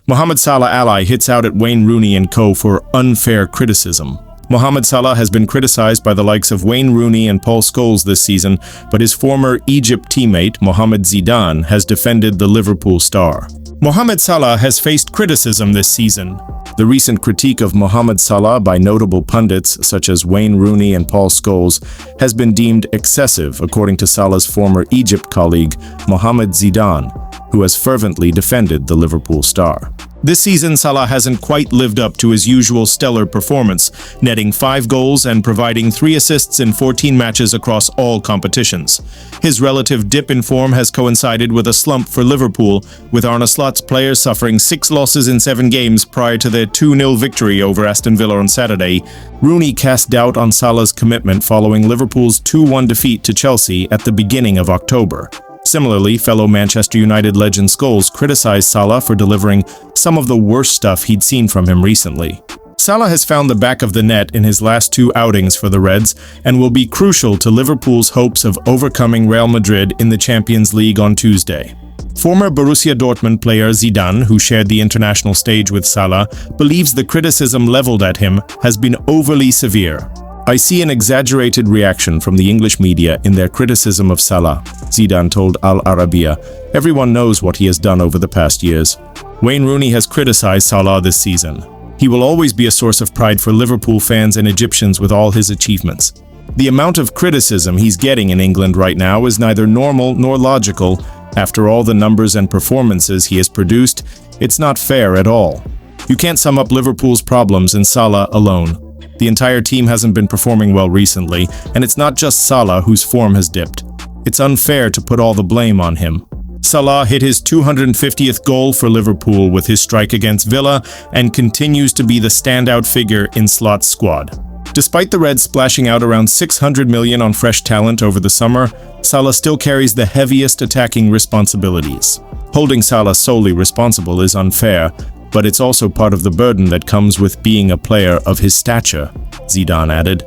Mohamed Salah ally hits out at Wayne Rooney and co. for unfair criticism. Mohamed Salah has been criticized by the likes of Wayne Rooney and Paul Scholes this season, but his former Egypt teammate, Mohamed Zidane, has defended the Liverpool star. Mohamed Salah has faced criticism this season. The recent critique of Mohamed Salah by notable pundits such as Wayne Rooney and Paul Scholes has been deemed excessive, according to Salah's former Egypt colleague, Mohamed Zidane, who has fervently defended the Liverpool star. This season, Salah hasn't quite lived up to his usual stellar performance, netting 5 goals and providing 3 assists in 14 matches across all competitions. His relative dip in form has coincided with a slump for Liverpool, with Arne Slot's players suffering 6 losses in 7 games prior to their 2-0 victory over Aston Villa on Saturday. Rooney cast doubt on Salah's commitment following Liverpool's 2-1 defeat to Chelsea at the beginning of October. Similarly, fellow Manchester United legend Scholes criticized Salah for delivering some of the worst stuff he'd seen from him recently. Salah has found the back of the net in his last 2 outings for the Reds and will be crucial to Liverpool's hopes of overcoming Real Madrid in the Champions League on Tuesday. Former Borussia Dortmund player Zidane, who shared the international stage with Salah, believes the criticism leveled at him has been overly severe. "I see an exaggerated reaction from the English media in their criticism of Salah," Zidane told Al Arabiya. "Everyone knows what he has done over the past years." Wayne Rooney has criticized Salah this season. "He will always be a source of pride for Liverpool fans and Egyptians with all his achievements. The amount of criticism he's getting in England right now is neither normal nor logical. After all the numbers and performances he has produced, it's not fair at all. You can't sum up Liverpool's problems in Salah alone. The entire team hasn't been performing well recently, and it's not just Salah whose form has dipped. It's unfair to put all the blame on him." Salah hit his 250th goal for Liverpool with his strike against Villa and continues to be the standout figure in Slot's squad. Despite the Reds splashing out around $600 million on fresh talent over the summer, Salah still carries the heaviest attacking responsibilities. Holding Salah solely responsible is unfair, but it's also part of the burden that comes with being a player of his stature, Zidane added.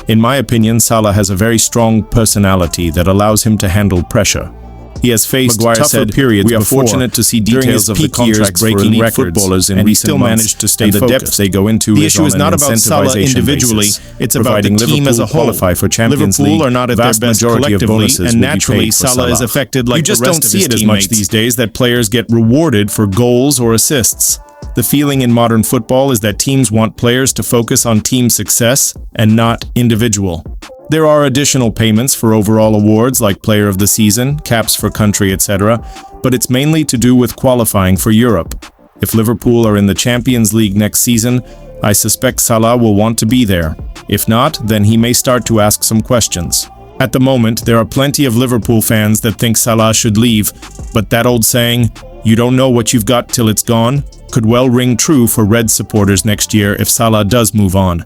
"In my opinion, Salah has a very strong personality that allows him to handle pressure. He has faced tougher periods. We are fortunate to see details of the contracts breaking records footballers in recent months, managed to stay focused. The depth they go into. The issue is not about Salah individually; it's about the team as a whole. For Champions Liverpool are not at their best collectively, and naturally, Salah is affected like the rest of his teammates. You just don't see it as much these days that players get rewarded for goals or assists. The feeling in modern football is that teams want players to focus on team success and not individual. There are additional payments for overall awards like Player of the Season, caps for country, etc., but it's mainly to do with qualifying for Europe. If Liverpool are in the Champions League next season, I suspect Salah will want to be there. If not, then he may start to ask some questions. At the moment, there are plenty of Liverpool fans that think Salah should leave, but that old saying, "You don't know what you've got till it's gone," could well ring true for Red supporters next year if Salah does move on.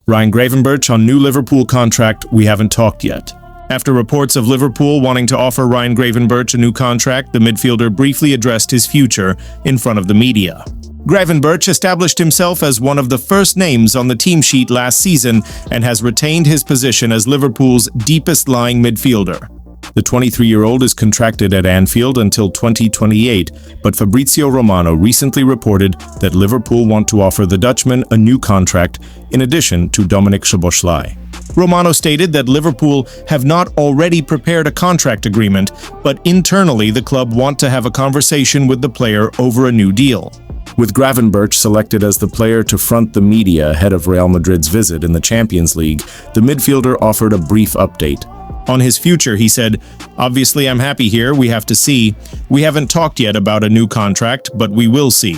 Ryan Gravenberch on new Liverpool contract, we haven't talked yet. After reports of Liverpool wanting to offer Ryan Gravenberch a new contract, the midfielder briefly addressed his future in front of the media. Gravenberch established himself as one of the first names on the team sheet last season and has retained his position as Liverpool's deepest-lying midfielder. The 23-year-old is contracted at Anfield until 2028, but Fabrizio Romano recently reported that Liverpool want to offer the Dutchman a new contract in addition to Dominic Szoboszlai. Romano stated that Liverpool have not already prepared a contract agreement, but internally the club want to have a conversation with the player over a new deal. With Gravenberch selected as the player to front the media ahead of Real Madrid's visit in the Champions League, the midfielder offered a brief update. On his future, he said, "Obviously, I'm happy here. We have to see. We haven't talked yet about a new contract, but we will see."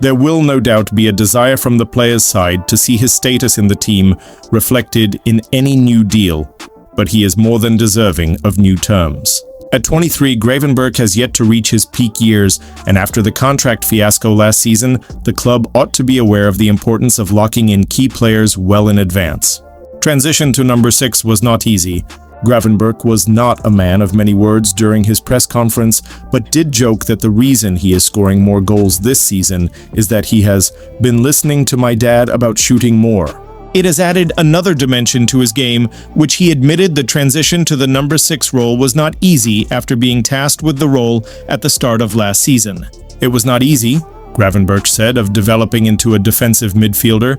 There will no doubt be a desire from the player's side to see his status in the team reflected in any new deal, but he is more than deserving of new terms. At 23, Gravenberch has yet to reach his peak years, and after the contract fiasco last season, the club ought to be aware of the importance of locking in key players well in advance. Transition to number 6 was not easy. Gravenberch was not a man of many words during his press conference, but did joke that the reason he is scoring more goals this season is that he has been listening to my dad about shooting more. It has added another dimension to his game, which he admitted the transition to the number 6 role was not easy after being tasked with the role at the start of last season. It was not easy, Gravenberch said of developing into a defensive midfielder.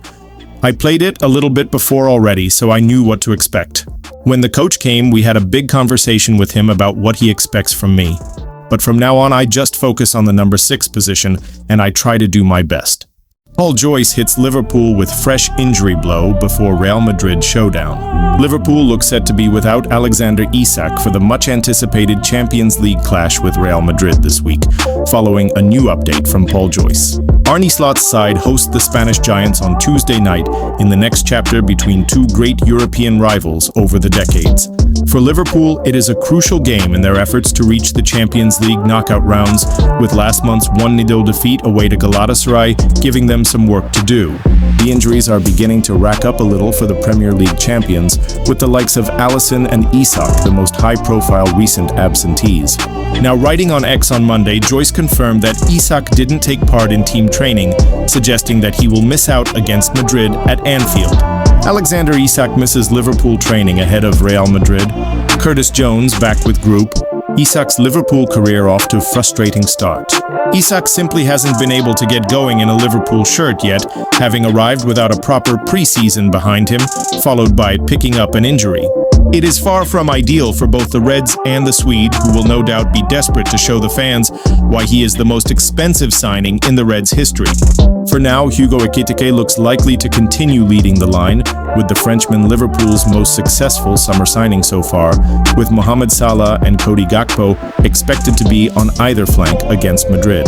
I played it a little bit before already, so I knew what to expect. When the coach came, we had a big conversation with him about what he expects from me. But from now on, I just focus on the number 6 position, and I try to do my best. Paul Joyce hits Liverpool with fresh injury blow before Real Madrid showdown. Liverpool looks set to be without Alexander Isak for the much-anticipated Champions League clash with Real Madrid this week, following a new update from Paul Joyce. Arne Slot's side hosts the Spanish Giants on Tuesday night in the next chapter between two great European rivals over the decades. For Liverpool, it is a crucial game in their efforts to reach the Champions League knockout rounds, with last month's 1-0 defeat away to Galatasaray giving them some work to do. The injuries are beginning to rack up a little for the Premier League champions, with the likes of Alisson and Isak the most high-profile recent absentees. Now, writing on X on Monday, Joyce confirmed that Isak didn't take part in team training, suggesting that he will miss out against Madrid at Anfield. Alexander Isak misses Liverpool training ahead of Real Madrid. Curtis Jones back with group. Isak's Liverpool career off to a frustrating start. Isak simply hasn't been able to get going in a Liverpool shirt yet, having arrived without a proper pre-season behind him, followed by picking up an injury. It is far from ideal for both the Reds and the Swede, who will no doubt be desperate to show the fans why he is the most expensive signing in the Reds' history. For now, Hugo Ekitike looks likely to continue leading the line, with the Frenchman Liverpool's most successful summer signing so far, with Mohamed Salah and Cody Gakpo expected to be on either flank against Madrid.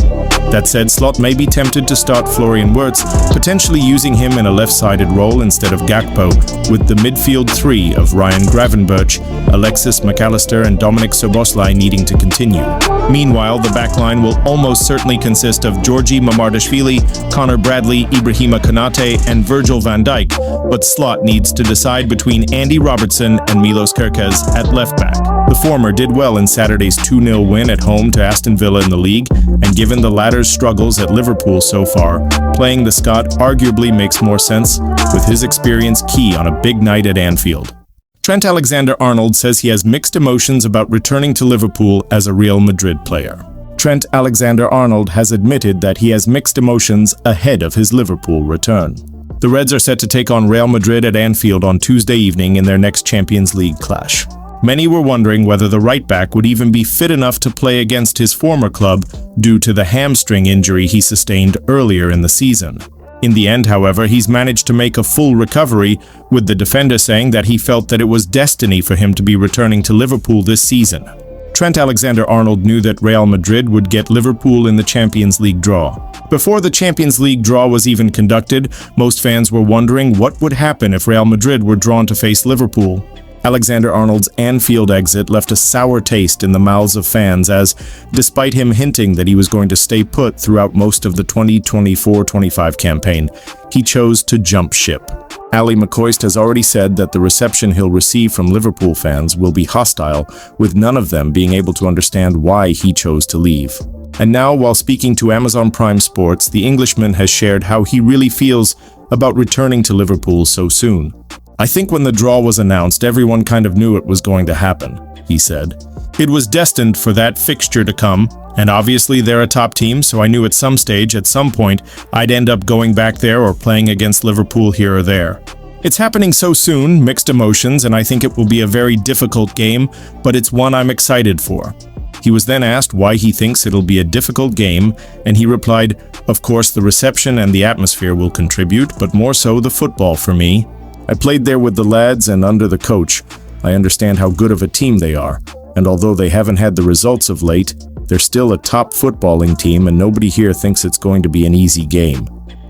That said, Slot may be tempted to start Florian Wirtz, potentially using him in a left-sided role instead of Gakpo, with the midfield three of Ryan Gravenberch, Alexis McAllister and Dominic Szoboszlai needing to continue. Meanwhile, the backline will almost certainly consist of Georgi Mamardashvili, Connor Bradley, Ibrahima Konate and Virgil van Dijk, but Slot needs to decide between Andy Robertson and Milos Kerkez at left-back. The former did well in Saturday's 2-0 win at home to Aston Villa in the league, and given the latter's struggles at Liverpool so far, playing the Scot arguably makes more sense, with his experience key on a big night at Anfield. Trent Alexander-Arnold says he has mixed emotions about returning to Liverpool as a Real Madrid player. Trent Alexander-Arnold has admitted that he has mixed emotions ahead of his Liverpool return. The Reds are set to take on Real Madrid at Anfield on Tuesday evening in their next Champions League clash. Many were wondering whether the right-back would even be fit enough to play against his former club due to the hamstring injury he sustained earlier in the season. In the end, however, he's managed to make a full recovery, with the defender saying that he felt that it was destiny for him to be returning to Liverpool this season. Trent Alexander-Arnold knew that Real Madrid would get Liverpool in the Champions League draw. Before the Champions League draw was even conducted, most fans were wondering what would happen if Real Madrid were drawn to face Liverpool. Alexander-Arnold's Anfield exit left a sour taste in the mouths of fans as, despite him hinting that he was going to stay put throughout most of the 2024-25 campaign, he chose to jump ship. Ali McCoist has already said that the reception he'll receive from Liverpool fans will be hostile, with none of them being able to understand why he chose to leave. And now, while speaking to Amazon Prime Sports, the Englishman has shared how he really feels about returning to Liverpool so soon. "I think when the draw was announced, everyone kind of knew it was going to happen," he said. "It was destined for that fixture to come, and obviously they're a top team, so I knew at some stage, at some point, I'd end up going back there or playing against Liverpool here or there. It's happening so soon, mixed emotions, and I think it will be a very difficult game, but it's one I'm excited for." He was then asked why he thinks it'll be a difficult game, and he replied, "Of course, the reception and the atmosphere will contribute, but more so the football for me. I played there with the lads and under the coach. I understand how good of a team they are, and although they haven't had the results of late, they're still a top footballing team and nobody here thinks it's going to be an easy game.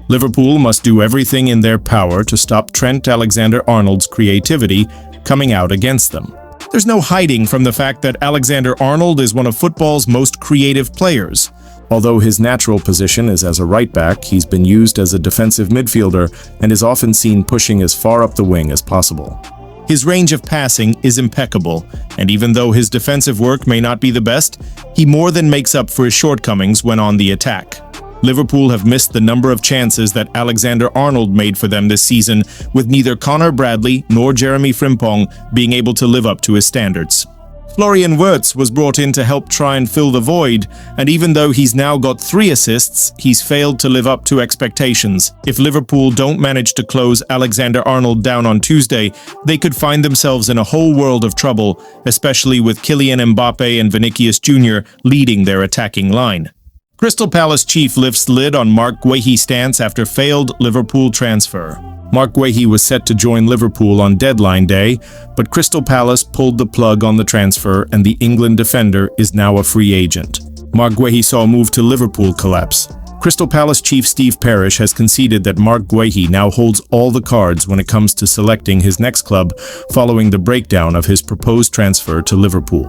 Liverpool must do everything in their power to stop Trent Alexander-Arnold's creativity coming out against them." There's no hiding from the fact that Alexander-Arnold is one of football's most creative players. Although his natural position is as a right-back, he's been used as a defensive midfielder and is often seen pushing as far up the wing as possible. His range of passing is impeccable, and even though his defensive work may not be the best, he more than makes up for his shortcomings when on the attack. Liverpool have missed the number of chances that Alexander-Arnold made for them this season, with neither Connor Bradley nor Jeremy Frimpong being able to live up to his standards. Florian Wirtz was brought in to help try and fill the void, and even though he's now got 3 assists, he's failed to live up to expectations. If Liverpool don't manage to close Alexander-Arnold down on Tuesday, they could find themselves in a whole world of trouble, especially with Kylian Mbappe and Vinicius Jr. leading their attacking line. Crystal Palace chief lifts lid on Marc Guéhi's stance after failed Liverpool transfer. Marc Guéhi was set to join Liverpool on deadline day, but Crystal Palace pulled the plug on the transfer and the England defender is now a free agent. Marc Guéhi saw a move to Liverpool collapse. Crystal Palace chief Steve Parish has conceded that Marc Guéhi now holds all the cards when it comes to selecting his next club following the breakdown of his proposed transfer to Liverpool.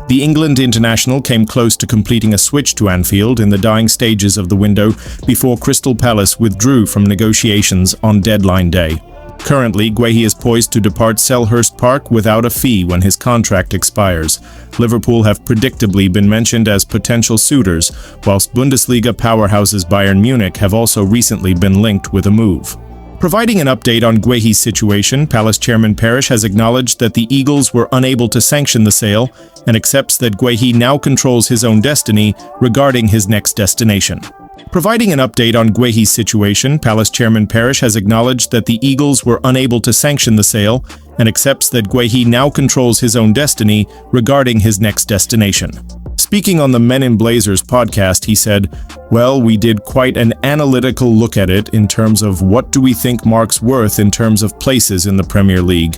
The England international came close to completing a switch to Anfield in the dying stages of the window before Crystal Palace withdrew from negotiations on deadline day. Currently, Guéhi is poised to depart Selhurst Park without a fee when his contract expires. Liverpool have predictably been mentioned as potential suitors, whilst Bundesliga powerhouses Bayern Munich have also recently been linked with a move. Providing an update on Guéhi's situation, Palace chairman Parish has acknowledged that the Eagles were unable to sanction the sale and accepts that Guéhi now controls his own destiny regarding his next destination. Providing an update on Guéhi's situation, Palace chairman Parish has acknowledged that the Eagles were unable to sanction the sale and accepts that Guéhi now controls his own destiny regarding his next destination. Speaking on the Men in Blazers podcast, he said, "Well, we did quite an analytical look at it in terms of what do we think Marc's worth in terms of places in the Premier League.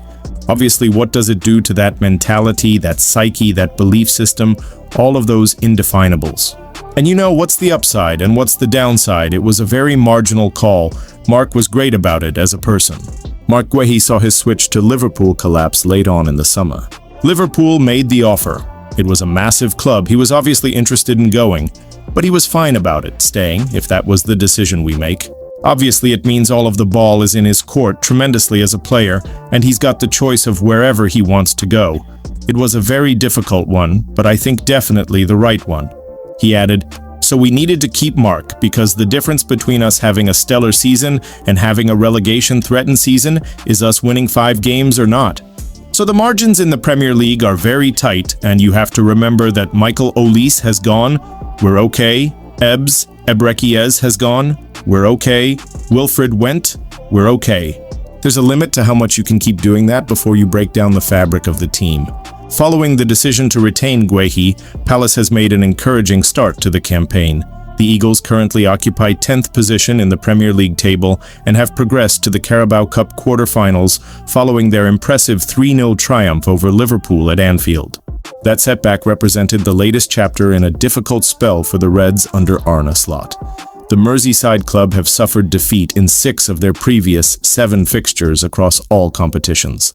Obviously, what does it do to that mentality, that psyche, that belief system, all of those indefinables. And you know, what's the upside and what's the downside? It was a very marginal call. Marc was great about it as a person." Marc Guéhi saw his switch to Liverpool collapse late on in the summer. Liverpool made the offer. It was a massive club. He was obviously interested in going, but he was fine about it, staying, if that was the decision we make. Obviously, it means all of the ball is in his court tremendously as a player, and he's got the choice of wherever he wants to go. It was a very difficult one, but I think definitely the right one. He added, "So we needed to keep Marc because the difference between us having a stellar season and having a relegation-threatened season is us winning 5 games or not. So the margins in the Premier League are very tight, and you have to remember that Michael Olise has gone. We're okay. Ebrechiez has gone. We're okay. Wilfred went. We're okay. There's a limit to how much you can keep doing that before you break down the fabric of the team." Following the decision to retain Guéhi, Palace has made an encouraging start to the campaign. The Eagles currently occupy 10th position in the Premier League table and have progressed to the Carabao Cup quarter-finals following their impressive 3-0 triumph over Liverpool at Anfield. That setback represented the latest chapter in a difficult spell for the Reds under Arne Slot. The Merseyside club have suffered defeat in 6 of their previous 7 fixtures across all competitions.